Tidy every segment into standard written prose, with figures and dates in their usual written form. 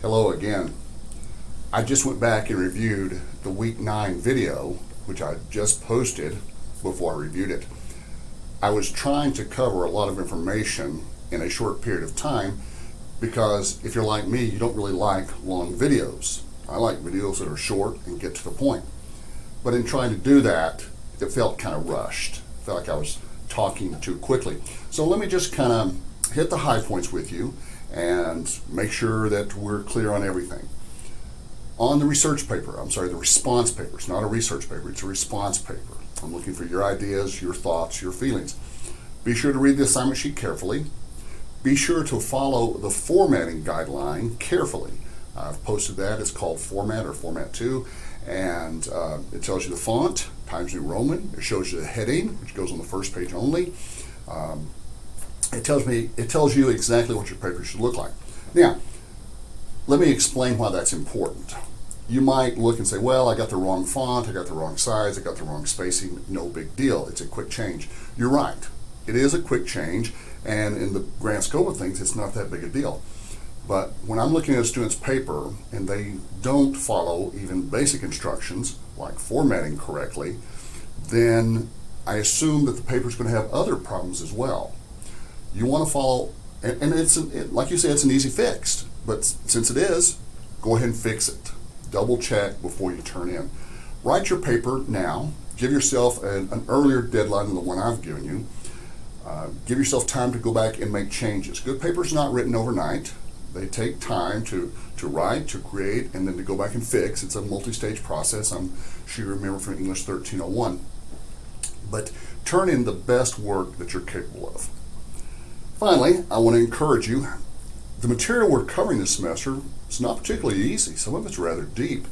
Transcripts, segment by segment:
Hello again. I just went back and reviewed the week 9 video, which I just posted before I reviewed it. I was trying to cover a lot of information in a short period of time because if you're like me, you don't really like long videos. I like videos that are short and get to the point. But in trying to do that, it felt kind of rushed. It felt like I was talking too quickly. So let me just kind of hit the high points with you and make sure that we're clear on everything. On the response paper, it's not a research paper, it's a response paper. I'm looking for your ideas, your thoughts, your feelings. Be sure to read the assignment sheet carefully. Be sure to follow the formatting guideline carefully. I've posted that. It's called Format or Format 2, and it tells you the font, Times New Roman. It shows you the heading, which goes on the first page only. It tells you exactly what your paper should look like. Now, let me explain why that's important. You might look and say, well, I got the wrong font, I got the wrong size, I got the wrong spacing, no big deal. It's a quick change. You're right. It is a quick change, and in the grand scope of things, it's not that big a deal. But when I'm looking at a student's paper and they don't follow even basic instructions, like formatting correctly, then I assume that the paper is going to have other problems as well. You want to follow, and like you say, it's an easy fix, but since it is, go ahead and fix it. Double check before you turn in. Write your paper now. Give yourself an earlier deadline than the one I've given you. Give yourself time to go back and make changes. Good paper's not written overnight. They take time to write, to create, and then to go back and fix. It's a multi-stage process. I'm sure you remember from English 1301. But turn in the best work that you're capable of. Finally, I want to encourage you. The material we're covering this semester is not particularly easy. Some of it's rather deep.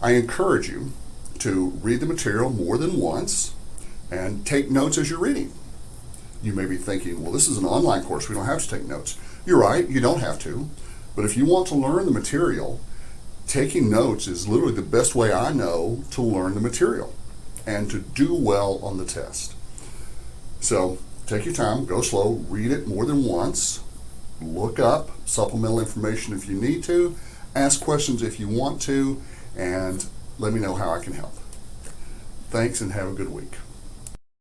I encourage you to read the material more than once and take notes as you're reading. You may be thinking, well, this is an online course. We don't have to take notes. You're right, you don't have to. But if you want to learn the material, taking notes is literally the best way I know to learn the material and to do well on the test. So take your time, go slow, read it more than once, look up supplemental information if you need to, ask questions if you want to, and let me know how I can help. Thanks and have a good week.